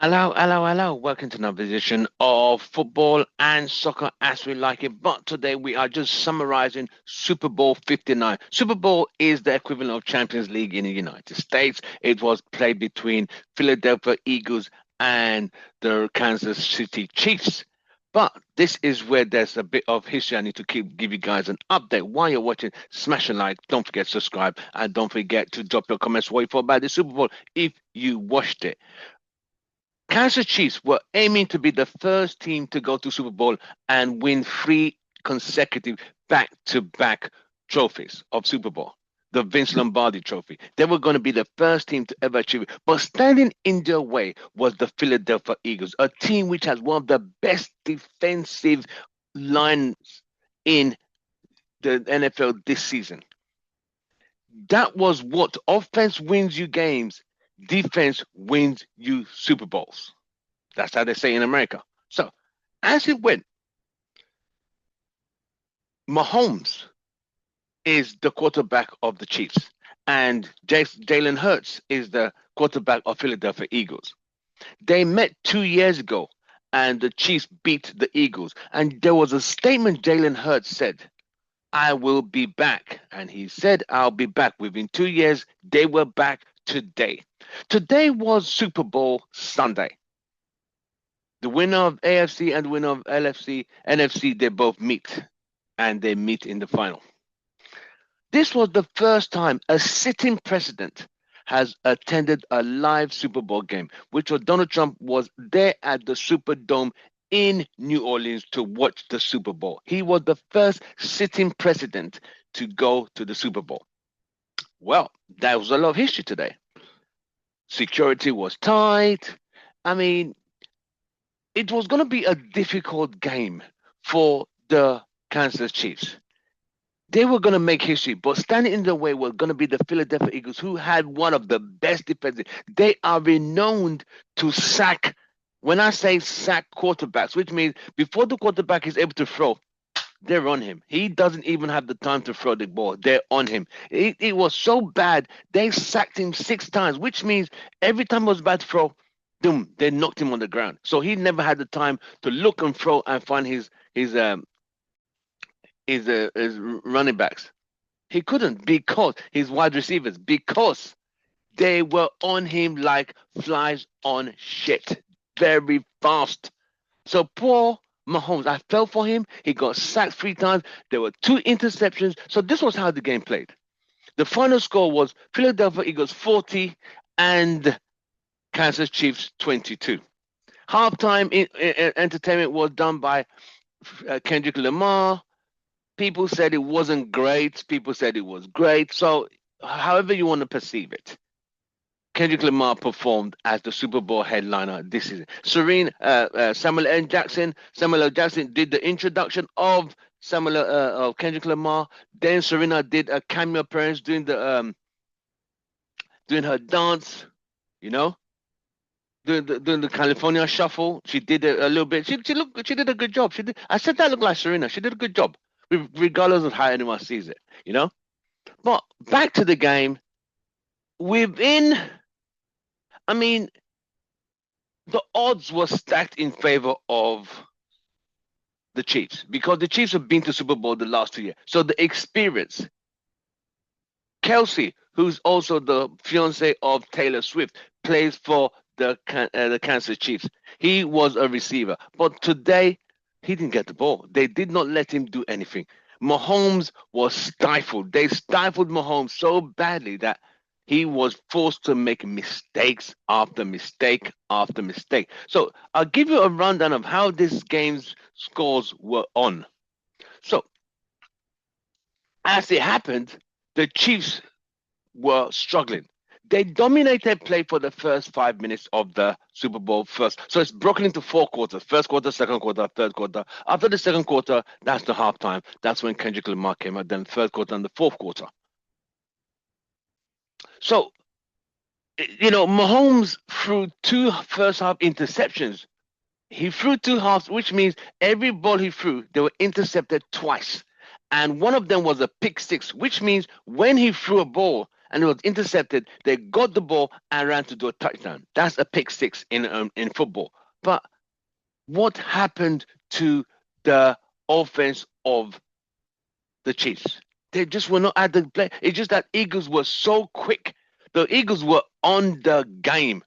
Hello, hello, hello. Welcome to another edition of Football and Soccer as we like it. But today we are just summarizing Super Bowl 59. Super Bowl is the equivalent of Champions League in the United States. It was played between Philadelphia Eagles and the Kansas City Chiefs. But this is where there's a bit of history. I need to give you guys an update. While you're watching, smash a like. Don't forget to subscribe. And don't forget to drop your comments what you thought about the Super Bowl if you watched it. Kansas Chiefs were aiming to be the first team to go to Super Bowl and win three consecutive back-to-back trophies of Super Bowl, the Vince Lombardi Trophy. They were going to be the first team to ever achieve it. But standing in their way was the Philadelphia Eagles, a team which has one of the best defensive lines in the NFL this season. That was what offense wins you games, defense wins you Super Bowls. That's how they say in America. So, as it went, Mahomes is the quarterback of the Chiefs, and Jalen Hurts is the quarterback of Philadelphia Eagles. They met 2 years ago, and the Chiefs beat the Eagles. And there was a statement Jalen Hurts said, I will be back. And he said, I'll be back. Within 2 years, they were back today. Today was Super Bowl Sunday. The winner of AFC and the winner of LFC, NFC, they both meet and they meet in the final. This was the first time a sitting president has attended a live Super Bowl game, which was Donald Trump was there at the Superdome in New Orleans to watch the Super Bowl. He was the first sitting president to go to the Super Bowl. Well, that was a lot of history today. Security was tight. I mean, it was going to be a difficult game for the Kansas Chiefs. They were going to make history, but standing in the way were going to be the Philadelphia Eagles, who had one of the best defenses. They are renowned to sack. When I say sack quarterbacks, which means before the quarterback is able to throw, they're on him. He doesn't even have the time to throw the ball. They're on him. It was so bad. They sacked him 6 times, which means every time it was about to throw, boom, they knocked him on the ground. So he never had the time to look and throw and find his running backs. He couldn't because his wide receivers, because they were on him like flies on shit, very fast. So poor Mahomes, I felt for him. He got sacked 3 times. There were 2 interceptions. So this was how the game played. The final score was Philadelphia Eagles 40 and Kansas Chiefs 22. Halftime entertainment was done by Kendrick Lamar. People said it wasn't great. People said it was great. So, however you want to perceive it, Kendrick Lamar performed as the Super Bowl headliner this season. Samuel L. Jackson. Samuel L. Jackson did the introduction of Kendrick Lamar. Then Serena did a cameo appearance doing her dance. You know, doing the California Shuffle. She did it a little bit. She did a good job. She did. I said that looked like Serena. She did a good job, regardless of how anyone sees it. You know. But back to the game. Within, I mean, the odds were stacked in favor of the Chiefs because the Chiefs have been to Super Bowl the last 2 years. So the experience. Kelsey, who's also the fiance of Taylor Swift, plays for the Kansas Chiefs. He was a receiver, but today he didn't get the ball. They did not let him do anything. Mahomes was stifled. They stifled Mahomes so badly that he was forced to make mistakes after mistake after mistake. So I'll give you a rundown of how this game's scores were on. So as it happened, the Chiefs were struggling. They dominated play for the first 5 minutes of the Super Bowl first. So it's broken into 4 quarters. First quarter, second quarter, third quarter. After the second quarter, that's the halftime. That's when Kendrick Lamar came out. Then third quarter and the fourth quarter. So, Mahomes threw 2 first-half interceptions. He threw 2 halves, which means every ball he threw, they were intercepted twice. And one of them was a pick six, which means when he threw a ball and it was intercepted. They got the ball and ran to do a touchdown. That's a pick six in football. But what happened to the offense of the Chiefs? They just were not at the play. It's just that Eagles were so quick. The Eagles were on the game.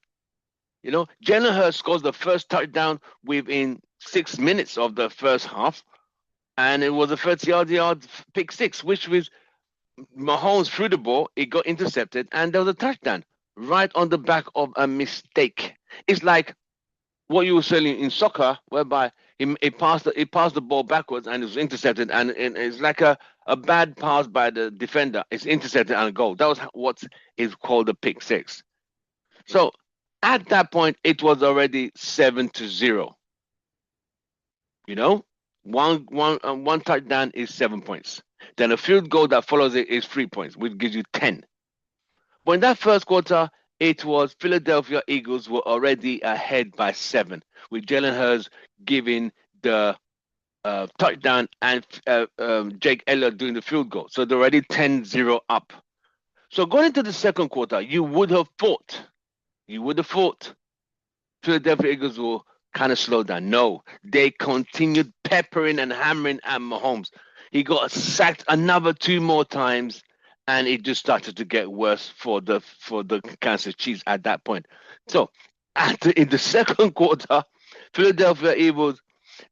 You know, Jalen Hurts scores the first touchdown within 6 minutes of the first half, and it was a 30-yard pick six, which was Mahomes threw the ball, it got intercepted, and there was a touchdown right on the back of a mistake. It's like what you were saying in soccer, whereby he passed the ball backwards and it was intercepted, and it's like a bad pass by the defender. It's intercepted and a goal. That was what is called a pick six. So at that point, it was already 7-0. You know, one touchdown is 7 points. Then a field goal that follows it is 3 points, which gives you 10. But in that first quarter, it was Philadelphia Eagles were already ahead by 7, with Jalen Hurts giving the touchdown and Jake Elliott doing the field goal. So they're already 10-0 up. So going into the second quarter, you would have thought Philadelphia Eagles will kind of slow down. No, they continued peppering and hammering at Mahomes. He got sacked another 2 more times, and it just started to get worse for the Kansas Chiefs at that point. So in the second quarter, Philadelphia Eagles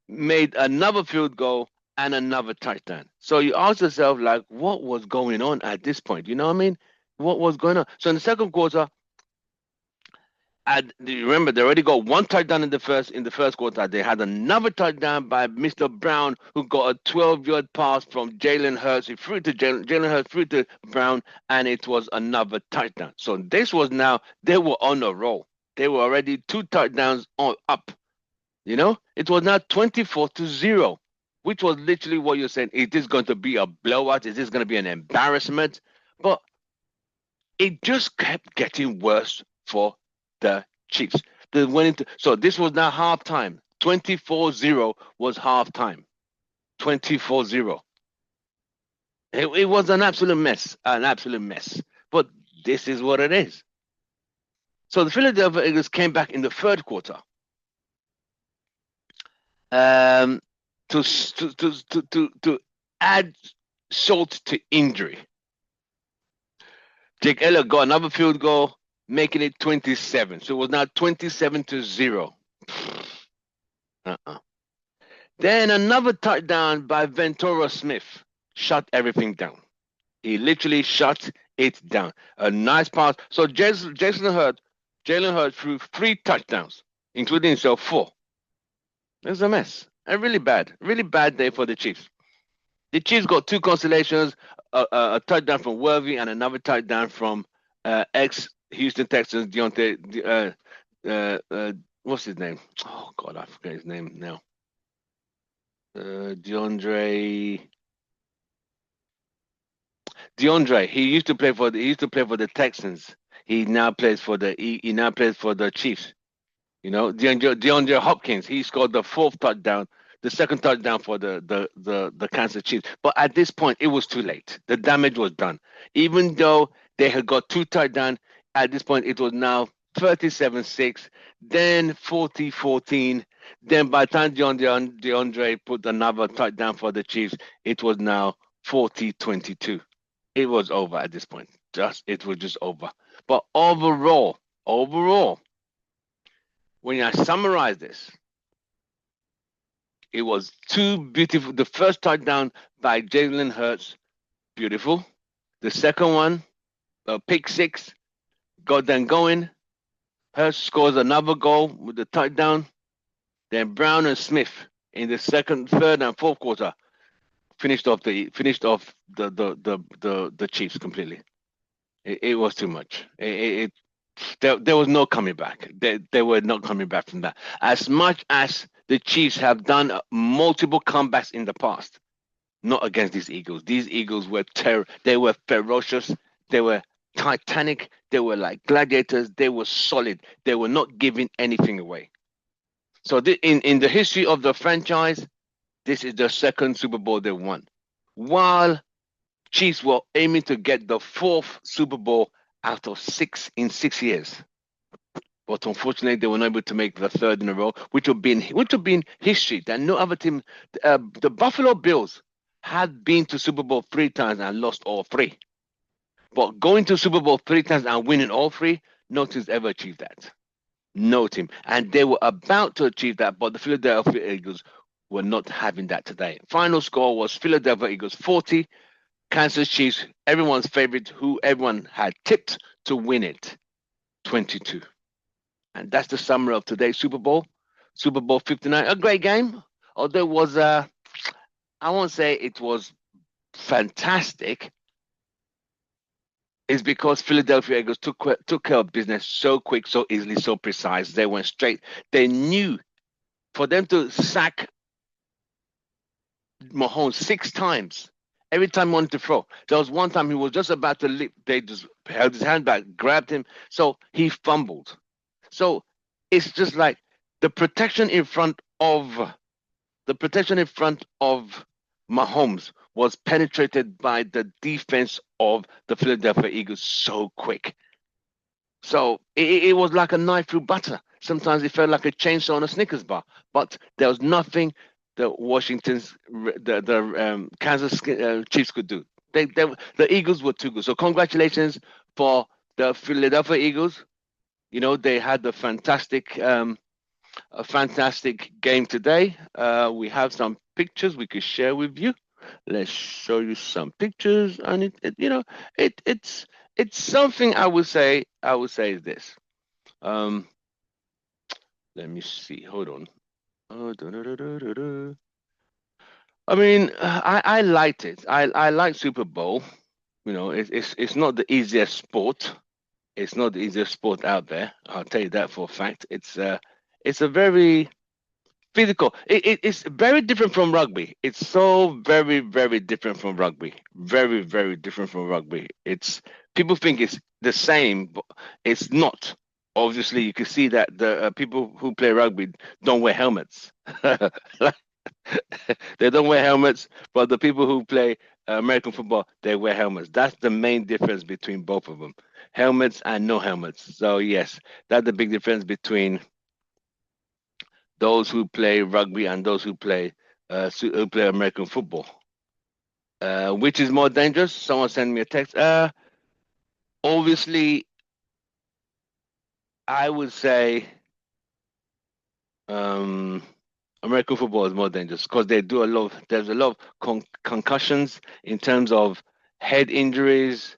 made another field goal and another touchdown. So you ask yourself, like, what was going on at this point? You know what I mean? What was going on? So in the second quarter, and remember, they already got 1 touchdown in the first quarter. They had another touchdown by Mr. Brown, who got a 12-yard pass from Jalen Hurts. He threw to Jalen Hurts, threw to Brown, and it was another touchdown. So this was now, they were on a roll. They were already 2 touchdowns up. You know, it was now 24-0, which was literally what you're saying. Is this going to be a blowout? Is this going to be an embarrassment? But it just kept getting worse for the Chiefs. So this was now halftime. 24-0 was halftime. 24-0. It was an absolute mess. But this is what it is. So the Philadelphia Eagles came back in the third quarter. To add salt to injury. Jake Elliott got another field goal, making it 27. So it was now 27-0. Then another touchdown by Ventura Smith shut everything down. He literally shut it down. A nice pass. So Jalen Hurts threw 3 touchdowns, including himself 4. It was a mess. A really bad day for the Chiefs. The Chiefs got 2 consolations, a touchdown from Worthy and another touchdown from ex-Houston Texans Deontay. What's his name? Oh God, I forget his name now. DeAndre. He used to play for the Texans. He now plays for the Chiefs. You know, DeAndre Hopkins. He scored the 4th touchdown. The second touchdown for the Kansas Chiefs. But at this point, it was too late. The damage was done. Even though they had got 2 touchdowns, at this point, it was now 37-6, then 40-14. Then by the time DeAndre put another touchdown for the Chiefs, it was now 40-22. It was over at this point. It was just over. But overall, when I summarize this, it was 2 beautiful. The first touchdown by Jalen Hurts, beautiful. The second one, pick 6, got them going. Hurts scores another goal with the touchdown. Then Brown and Smith in the second, third, and fourth quarter finished off the Chiefs completely. It was too much. There was no coming back. They were not coming back from that. As much as the Chiefs have done multiple comebacks in the past, not against these Eagles. These Eagles were They were ferocious. They were titanic. They were like gladiators. They were solid. They were not giving anything away. So in the history of the franchise, this is the second Super Bowl they won. While Chiefs were aiming to get the fourth Super Bowl out of 6 in 6 years. But unfortunately, they were not able to make the third in a row, which would be in history. That no other team, the Buffalo Bills, had been to Super Bowl 3 times and lost all three. But going to Super Bowl 3 times and winning all three, no team's ever achieved that. No team, and they were about to achieve that, but the Philadelphia Eagles were not having that today. Final score was Philadelphia Eagles 40, Kansas Chiefs, everyone's favorite, who everyone had tipped to win it, 22. And that's the summary of today's Super Bowl, Super Bowl 59. A great game, although it was, I won't say it was fantastic. It's because Philadelphia Eagles took care of business so quick, so easily, so precise. They went straight. They knew for them to sack Mahomes 6 times. Every time he wanted to throw. There was one time he was just about to leap. They just held his hand back, grabbed him. So he fumbled. So it's just like the protection in front of Mahomes was penetrated by the defense of the Philadelphia Eagles so quick. So it was like a knife through butter. Sometimes it felt like a chainsaw on a Snickers bar, but there was nothing the Kansas Chiefs could do. The Eagles were too good. So congratulations for the Philadelphia Eagles. You know, they had a fantastic game today. We have some pictures we could share with you. Let's show you some pictures, and it's something I would say is this. Let me see. Hold on. I mean, I liked it. I like Super Bowl. You know, it's not the easiest sport. It's not the easiest sport out there. I'll tell you that for a fact. It's a very physical. It's very different from rugby. It's so very, very different from rugby. Very, very different from rugby. It's people think it's the same, but it's not. Obviously, you can see that the people who play rugby don't wear helmets. They don't wear helmets, but the people who play American football, they wear helmets. That's the main difference between both of them: helmets and no helmets. So yes, that's the big difference between those who play rugby and those who play American football. Which is more dangerous? Someone sent me a text. Obviously, I would say American football is more dangerous because they do a lot. There's a lot of concussions in terms of head injuries,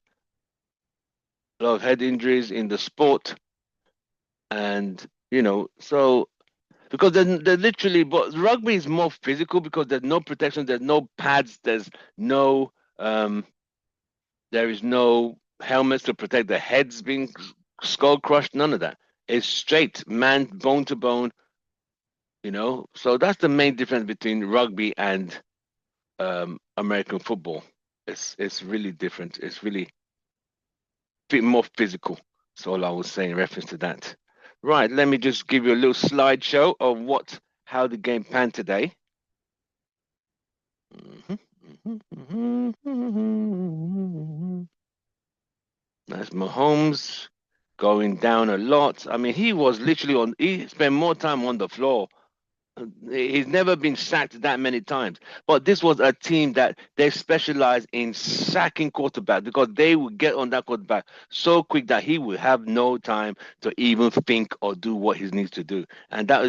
a lot of head injuries in the sport, and so because they're literally, but rugby is more physical because there's no protection, there's no pads, no um there is no helmets to protect the heads being skull crushed, none of that. It's straight man, bone to bone, so that's the main difference between rugby and American football. It's really different. It's really bit more physical. That's all I was saying in reference to that. Right, let me just give you a little slideshow of how the game panned today. That's Mahomes going down a lot. I mean, he spent more time on the floor. He's never been sacked that many times. But this was a team that they specialize in sacking quarterback because they would get on that quarterback so quick that he would have no time to even think or do what he needs to do. And that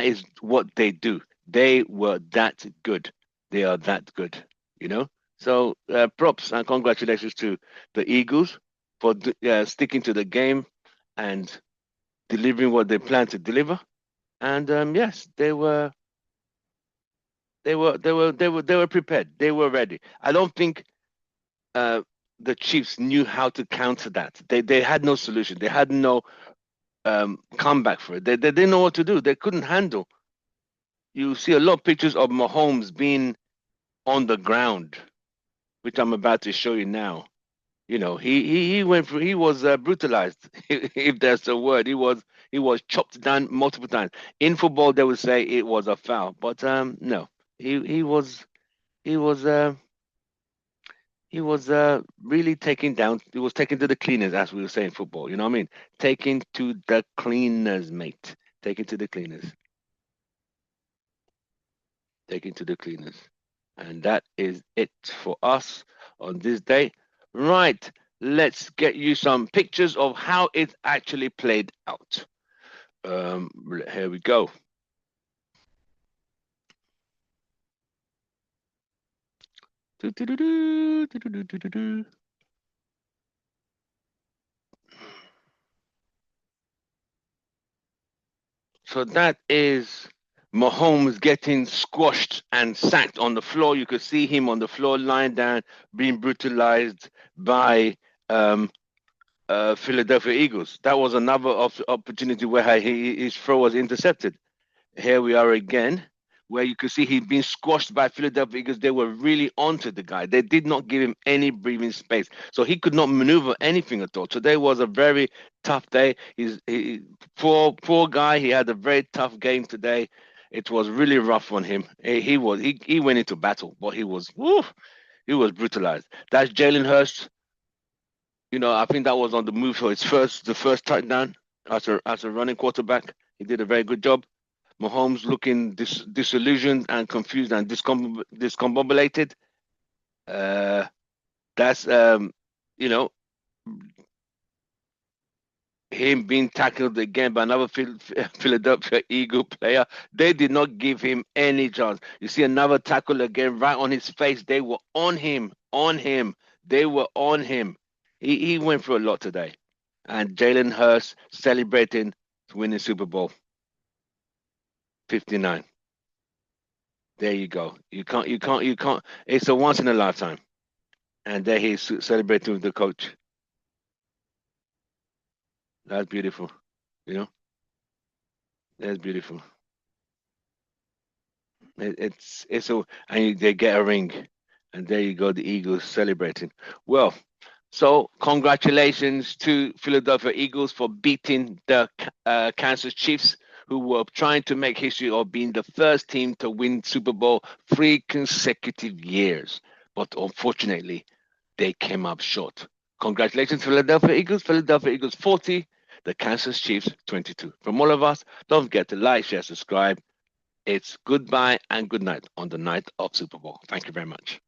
is what they do. They were that good. They are that good, you know? So props and congratulations to the Eagles for sticking to the game and delivering what they plan to deliver. And yes, they were prepared. They were ready. I don't think the Chiefs knew how to counter that. They had no solution. They had no comeback for it. They didn't know what to do. They couldn't handle. You see a lot of pictures of Mahomes being on the ground, which I'm about to show you now. He went through. He was brutalized, if there's a word. He was chopped down multiple times. In football, they would say it was a foul, but no, he was he was He was really taking down. He was taking to the cleaners, as we were saying, football. You know what I mean? Taking to the cleaners, mate. Taking to the cleaners. Taking to the cleaners. And that is it for us on this day. Right. Let's get you some pictures of how it actually played out. Here we go. So that is Mahomes getting squashed and sacked on the floor. You could see him on the floor lying down, being brutalized by Philadelphia Eagles. That was another opportunity where his throw was intercepted. Here we are again, where you could see he'd been squashed by Philadelphia because they were really onto the guy. They did not give him any breathing space, so he could not maneuver anything at all. Today was a very tough day. Poor guy. He had a very tough game today. It was really rough on him. He went into battle, but he was brutalized. That's Jalen Hurst. I think that was on the move for the first touchdown as a running quarterback. He did a very good job. Mahomes looking disillusioned and confused and discombobulated. Uh, that's you know, him being tackled again by another Philadelphia Eagle player. They did not give him any chance. You see another tackle again right on his face. They were on him, on him. They were on him. He went through a lot today. And Jalen Hurst celebrating to win the Super Bowl 59. There you go. You can't. It's a once in a lifetime. And there he's celebrating with the coach. That's beautiful. You know, that's beautiful. And they get a ring, and there you go, the Eagles celebrating. Well, so congratulations to Philadelphia Eagles for beating the Kansas Chiefs, who were trying to make history of being the first team to win Super Bowl 3 consecutive years, but unfortunately, they came up short. Congratulations, Philadelphia Eagles. Philadelphia Eagles 40, the Kansas Chiefs 22. From all of us, don't forget to like, share, subscribe. It's goodbye and good night on the night of Super Bowl. Thank you very much.